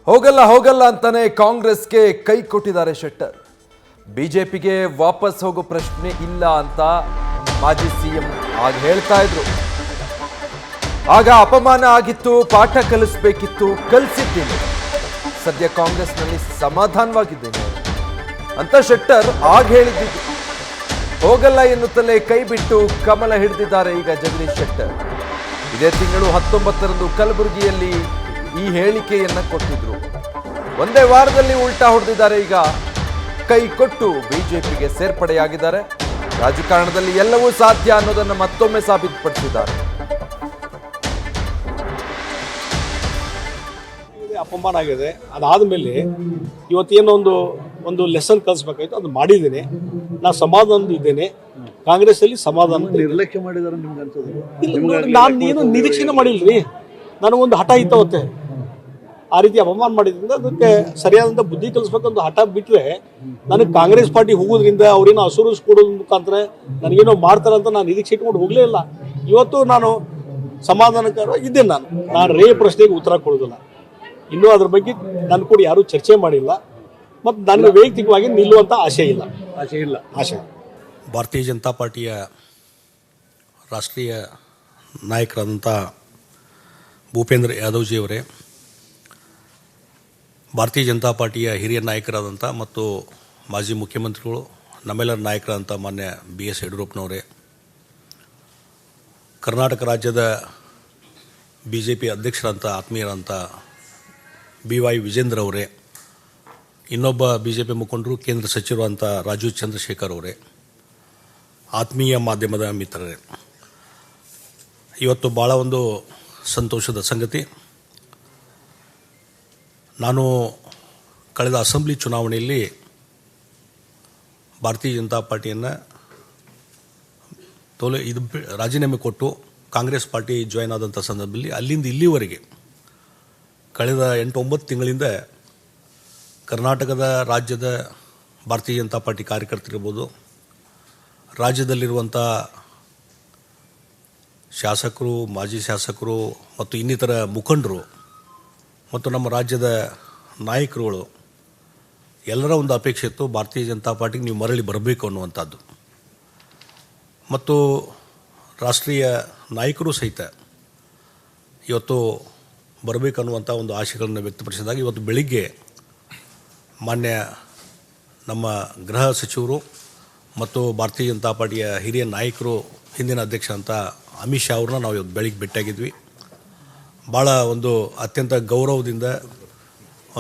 ಹೋಗಲ್ಲ ಹೋಗಲ್ಲ ಅಂತಾನೆ ಕಾಂಗ್ರೆಸ್ಗೆ ಕೈ ಕೊಟ್ಟಿದ್ದಾರೆ ಶೆಟ್ಟರ್. ಬಿಜೆಪಿಗೆ ವಾಪಸ್ ಹೋಗೋ ಪ್ರಶ್ನೆ ಇಲ್ಲ ಅಂತ ಮಾಜಿ ಸಿಎಂ ಆಗ ಹೇಳ್ತಾ ಇದ್ರು. ಆಗ ಅಪಮಾನ ಆಗಿತ್ತು, ಪಾಠ ಕಲಿಸಬೇಕಿತ್ತು, ಕಲಿಸಿದ್ದೀನಿ. ಸದ್ಯ ಕಾಂಗ್ರೆಸ್ನಲ್ಲಿ ಸಮಾಧಾನವಾಗಿದ್ದೇನೆ ಅಂತ ಶೆಟ್ಟರ್ ಆಗ ಹೇಳಿದ್ದು. ಹೋಗಲ್ಲ ಎನ್ನುತ್ತಲೇ ಕೈ ಬಿಟ್ಟು ಕಮಲ ಹಿಡಿದಿದ್ದಾರೆ ಈಗ ಜಗದೀಶ್ ಶೆಟ್ಟರ್. ಇದೇ ತಿಂಗಳು 19ರಂದು ಕಲಬುರಗಿಯಲ್ಲಿ ಈ ಹೇಳಿಕೆಯನ್ನ ಕೊಟ್ಟಿದ್ರು. ಒಂದೇ ವಾರದಲ್ಲಿ ಉಲ್ಟಾ ಹೊಡೆದಿದ್ದಾರೆ. ಈಗ ಕೈ ಕೊಟ್ಟು ಬಿಜೆಪಿಗೆ ಸೇರ್ಪಡೆಯಾಗಿದ್ದಾರೆ. ರಾಜಕಾರಣದಲ್ಲಿ ಎಲ್ಲವೂ ಸಾಧ್ಯ ಅನ್ನೋದನ್ನು ಮತ್ತೊಮ್ಮೆ ಸಾಬೀತುಪಡಿಸಿದ್ದಾರೆ. ಅಪಮಾನ ಆಗಿದೆ. ಅದಾದ್ಮೇಲೆ ಇವತ್ತೇನೋ ಒಂದು ಲೆಸನ್ ಕಲಿಸ್ಬೇಕಾಯ್ತು, ಅದು ಮಾಡಿದ್ದೇನೆ. ನಾ ಸಮಾಧಾನ ಇದ್ದೇನೆ. ಕಾಂಗ್ರೆಸ್ ಅಲ್ಲಿ ಸಮಾಧಾನ ನಿರ್ಲಕ್ಷ್ಯ ಮಾಡಿದಾರೆ ನಿಮ್ಗೆ ಅನ್ಸುತ್ತೆ? ನಾನು ಏನು ನಿರೀಕ್ಷೆನೇ ಮಾಡಿಲ್ರಿ. ನನಗೊಂದು ಹಠ ಇತ್ತವತ್ತೆ. ಆ ರೀತಿ ಅಪಮಾನ ಮಾಡಿದ್ರಿಂದ ಅದಕ್ಕೆ ಸರಿಯಾದಂಥ ಬುದ್ಧಿ ಕಲಿಸ್ಬೇಕಂತ ಹಠ ಬಿಟ್ಟರೆ ನನಗೆ ಕಾಂಗ್ರೆಸ್ ಪಾರ್ಟಿ ಹೋಗೋದ್ರಿಂದ ಅವ್ರೇನೋ ಹಸುರು ಕೊಡೋದ್ರ ಮುಖಾಂತರ ನನಗೇನೋ ಮಾಡ್ತಾರಂತ ನಾನು ನಿರೀಕ್ಷೆ ಇಟ್ಕೊಂಡು ಹೋಗಲೇ ಇಲ್ಲ. ಇವತ್ತು ನಾನು ಸಮಾಧಾನಕರ ಇದ್ದೇನೆ. ನಾನು ರೇ ಪ್ರಶ್ನೆಗೆ ಉತ್ತರ ಕೊಡೋದಿಲ್ಲ. ಇನ್ನೂ ಅದ್ರ ಬಗ್ಗೆ ನನ್ನ ಕೂಡ ಯಾರೂ ಚರ್ಚೆ ಮಾಡಿಲ್ಲ ಮತ್ತು ನನಗೆ ವೈಯಕ್ತಿಕವಾಗಿ ನಿಲ್ಲುವಂಥ ಆಶೆ ಇಲ್ಲ. ಭಾರತೀಯ ಜನತಾ ಪಾರ್ಟಿಯ ರಾಷ್ಟ್ರೀಯ ನಾಯಕರಾದಂಥ ಭೂಪೇಂದ್ರ ಯಾದವ್ಜಿಯವರೇ, ಭಾರತೀಯ ಜನತಾ ಪಾರ್ಟಿಯ ಹಿರಿಯ ನಾಯಕರಾದಂಥ ಮತ್ತು ಮಾಜಿ ಮುಖ್ಯಮಂತ್ರಿಗಳು, ನಮ್ಮೆಲ್ಲರ ನಾಯಕರಾದಂಥ ಮಾನ್ಯ BS ಯಡಿಯೂರಪ್ಪನವರೇ, ಕರ್ನಾಟಕ ರಾಜ್ಯದ BJP ಅಧ್ಯಕ್ಷರಂಥ ಆತ್ಮೀಯರಂಥ BY ವಿಜೇಂದ್ರ ಅವರೇ, ಇನ್ನೊಬ್ಬ BJP ಮುಖಂಡರು ಕೇಂದ್ರ ಸಚಿವರಂಥ ರಾಜೀವ್ ಚಂದ್ರಶೇಖರ್ ಅವರೇ, ಆತ್ಮೀಯ ಮಾಧ್ಯಮದ ಮಿತ್ರರೇ, ಇವತ್ತು ಭಾಳ ಒಂದು ಸಂತೋಷದ ಸಂಗತಿ. ನಾನು ಕಳೆದ ಅಸೆಂಬ್ಲಿ ಚುನಾವಣೆಯಲ್ಲಿ ಭಾರತೀಯ ಜನತಾ ಪಾರ್ಟಿಯನ್ನು ರಾಜೀನಾಮೆ ಕೊಟ್ಟು ಕಾಂಗ್ರೆಸ್ ಪಾರ್ಟಿ ಜಾಯ್ನ್ ಆದಂಥ ಸಂದರ್ಭದಲ್ಲಿ ಅಲ್ಲಿಂದ ಇಲ್ಲಿವರೆಗೆ ಕಳೆದ 8-9 ತಿಂಗಳಿಂದ ಕರ್ನಾಟಕದ ರಾಜ್ಯದ ಭಾರತೀಯ ಜನತಾ ಪಾರ್ಟಿ ಕಾರ್ಯಕರ್ತರಿರ್ಬೋದು, ರಾಜ್ಯದಲ್ಲಿರುವಂಥ ಶಾಸಕರು, ಮಾಜಿ ಶಾಸಕರು ಮತ್ತು ಇನ್ನಿತರ ಮುಖಂಡರು ಮತ್ತು ನಮ್ಮ ರಾಜ್ಯದ ನಾಯಕರುಗಳು ಎಲ್ಲರ ಒಂದು ಅಪೇಕ್ಷೆ ಇತ್ತು, ಭಾರತೀಯ ಜನತಾ ಪಾರ್ಟಿಗೆ ನೀವು ಮರಳಿ ಬರಬೇಕು ಅನ್ನುವಂಥದ್ದು. ಮತ್ತು ರಾಷ್ಟ್ರೀಯ ನಾಯಕರು ಸಹಿತ ಇವತ್ತು ಬರಬೇಕನ್ನುವಂಥ ಒಂದು ಆಶೆಗಳನ್ನು ವ್ಯಕ್ತಪಡಿಸಿದಾಗ ಇವತ್ತು ಬೆಳಿಗ್ಗೆ ಮಾನ್ಯ ನಮ್ಮ ಗೃಹ ಸಚಿವರು ಮತ್ತು ಭಾರತೀಯ ಜನತಾ ಪಾರ್ಟಿಯ ಹಿರಿಯ ನಾಯಕರು, ಹಿಂದಿನ ಅಧ್ಯಕ್ಷ ಅಂತ ಅಮಿತ್ ಶಾ ಅವ್ರನ್ನ ನಾವು ಇವತ್ತು ಬೆಳಿಗ್ಗೆ ಭೇಟಿಯಾಗಿದ್ವಿ. ಭಾಳ ಒಂದು ಅತ್ಯಂತ ಗೌರವದಿಂದ,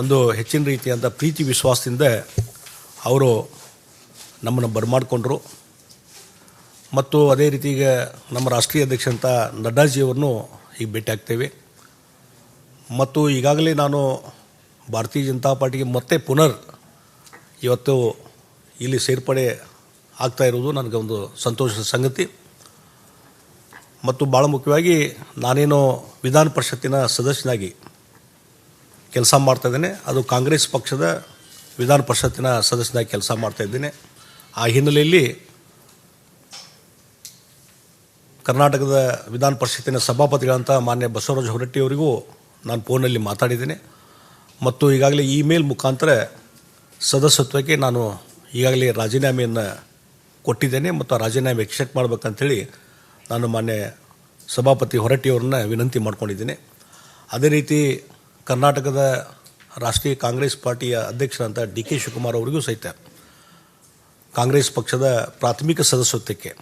ಒಂದು ಹೆಚ್ಚಿನ ರೀತಿಯಂಥ ಪ್ರೀತಿ ವಿಶ್ವಾಸದಿಂದ ಅವರು ನಮ್ಮನ್ನು ಬರಮಾಡಿಕೊಂಡ್ರು. ಮತ್ತು ಅದೇ ರೀತಿ ಈಗ ನಮ್ಮ ರಾಷ್ಟ್ರೀಯ ಅಧ್ಯಕ್ಷ ಅಂತ ನಡ್ಡಾಜಿಯವ್ರನ್ನೂ ಈಗ ಭೇಟಿ ಆಗ್ತೇವೆ. ಮತ್ತು ಈಗಾಗಲೇ ನಾನು ಭಾರತೀಯ ಜನತಾ ಪಾರ್ಟಿಗೆ ಮತ್ತೆ ಇವತ್ತು ಇಲ್ಲಿ ಸೇರ್ಪಡೆ ಆಗ್ತಾ ಇರುವುದು ನನಗೆ ಒಂದು ಸಂತೋಷದ ಸಂಗತಿ. ಮತ್ತು ಭಾಳ ಮುಖ್ಯವಾಗಿ ನಾನೇನು ವಿಧಾನ ಪರಿಷತ್ತಿನ ಸದಸ್ಯನಾಗಿ ಕೆಲಸ ಮಾಡ್ತಾಯಿದ್ದೇನೆ, ಅದು ಕಾಂಗ್ರೆಸ್ ಪಕ್ಷದ ವಿಧಾನ ಪರಿಷತ್ತಿನ ಸದಸ್ಯನಾಗಿ ಕೆಲಸ ಮಾಡ್ತಾಯಿದ್ದೇನೆ. ಆ ಹಿನ್ನೆಲೆಯಲ್ಲಿ ಕರ್ನಾಟಕದ ವಿಧಾನ ಪರಿಷತ್ತಿನ ಸಭಾಪತಿಗಳಂತ ಮಾನ್ಯ ಬಸವರಾಜ ಹೊರಟ್ಟಿಯವರಿಗೂ ನಾನು ಫೋನಲ್ಲಿ ಮಾತಾಡಿದ್ದೇನೆ. ಮತ್ತು ಈಗಾಗಲೇ ಇಮೇಲ್ ಮುಖಾಂತರ ಸದಸ್ಯತ್ವಕ್ಕೆ ನಾನು ಈಗಾಗಲೇ ರಾಜೀನಾಮೆಯನ್ನು ಕೊಟ್ಟಿದ್ದೇನೆ ಮತ್ತು ಆ ರಾಜೀನಾಮೆ ಎಕ್ಸೆಪ್ಟ್ ಮಾಡಬೇಕಂತೇಳಿ ನಾನು ಮಾನ್ಯ ಸಭಾಪತಿ ಹೊರಟ್ಟಿಯವ್ರನ್ನ ವಿನಂತಿ ಮಾಡ್ಕೊಂಡಿದ್ದೀನಿ. ಅದೇ ರೀತಿ ಕರ್ನಾಟಕದ ರಾಷ್ಟ್ರೀಯ ಕಾಂಗ್ರೆಸ್ ಪಾರ್ಟಿಯ ಅಧ್ಯಕ್ಷರಂಥ DK ಶಿವಕುಮಾರ್ ಅವರಿಗೂ ಸಹಿತ ಕಾಂಗ್ರೆಸ್ ಪಕ್ಷದ ಪ್ರಾಥಮಿಕ ಸದಸ್ಯತ್ವಕ್ಕೆ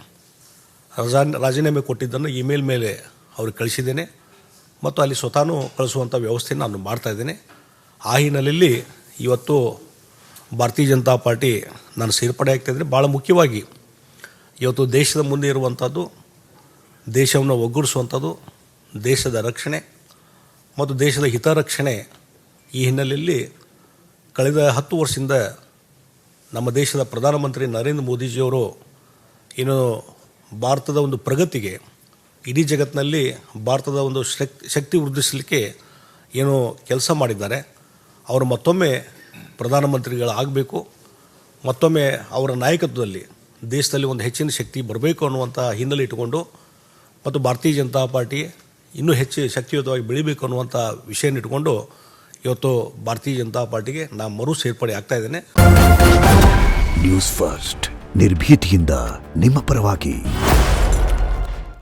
ರಾಜೀನಾಮೆ ಕೊಟ್ಟಿದ್ದನ್ನು ಇಮೇಲ್ ಮೇಲೆ ಅವ್ರಿಗೆ ಕಳಿಸಿದ್ದೇನೆ ಮತ್ತು ಅಲ್ಲಿ ಸ್ವತಃ ಕಳಿಸುವಂಥ ವ್ಯವಸ್ಥೆಯನ್ನು ನಾನು ಮಾಡ್ತಾಯಿದ್ದೇನೆ. ಆ ಹಿನ್ನೆಲೆಯಲ್ಲಿ ಇವತ್ತು ಭಾರತೀಯ ಜನತಾ ಪಾರ್ಟಿ ನಾನು ಸೇರ್ಪಡೆ ಆಗ್ತಾಯಿದ್ದೀನಿ. ಭಾಳ ಮುಖ್ಯವಾಗಿ ಇವತ್ತು ದೇಶದ ಮುಂದೆ ಇರುವಂಥದ್ದು, ದೇಶವನ್ನು ಒಗ್ಗೂಡಿಸುವಂಥದ್ದು, ದೇಶದ ರಕ್ಷಣೆ ಮತ್ತು ದೇಶದ ಹಿತರಕ್ಷಣೆ. ಈ ಹಿನ್ನೆಲೆಯಲ್ಲಿ ಕಳೆದ 10 ವರ್ಷದಿಂದ ನಮ್ಮ ದೇಶದ ಪ್ರಧಾನಮಂತ್ರಿ ನರೇಂದ್ರ ಮೋದಿಜಿಯವರು ಏನು ಭಾರತದ ಒಂದು ಪ್ರಗತಿಗೆ, ಇಡೀ ಜಗತ್ತಿನಲ್ಲಿ ಭಾರತದ ಒಂದು ಶಕ್ತಿ ವೃದ್ಧಿಸಲಿಕ್ಕೆ ಏನು ಕೆಲಸ ಮಾಡಿದ್ದಾರೆ, ಅವರು ಮತ್ತೊಮ್ಮೆ ಪ್ರಧಾನಮಂತ್ರಿಗಳಾಗಬೇಕು, ಮತ್ತೊಮ್ಮೆ ಅವರ ನಾಯಕತ್ವದಲ್ಲಿ ದೇಶದಲ್ಲಿ ಒಂದು ಹೆಚ್ಚಿನ ಶಕ್ತಿ ಬರಬೇಕು ಅನ್ನುವಂಥ ಹಿನ್ನೆಲೆ ಇಟ್ಟುಕೊಂಡು ಮತ್ತು ಭಾರತೀಯ ಜನತಾ ಪಾರ್ಟಿ ಇನ್ನೂ ಹೆಚ್ಚು ಶಕ್ತಿಯುತವಾಗಿ ಬೆಳಿಬೇಕು ಅನ್ನುವಂಥ ವಿಷಯನ ಇಟ್ಕೊಂಡು ಇವತ್ತು ಭಾರತೀಯ ಜನತಾ ಪಾರ್ಟಿಗೆ ನಾನು ಮರು ಸೇರ್ಪಡೆ ಆಗ್ತಾ ಇದ್ದೇನೆ. ನ್ಯೂಸ್ ಫಸ್ಟ್ ನಿರ್ಭೀತಿಯಿಂದ ನಿಮ್ಮ ಪರವಾಗಿ.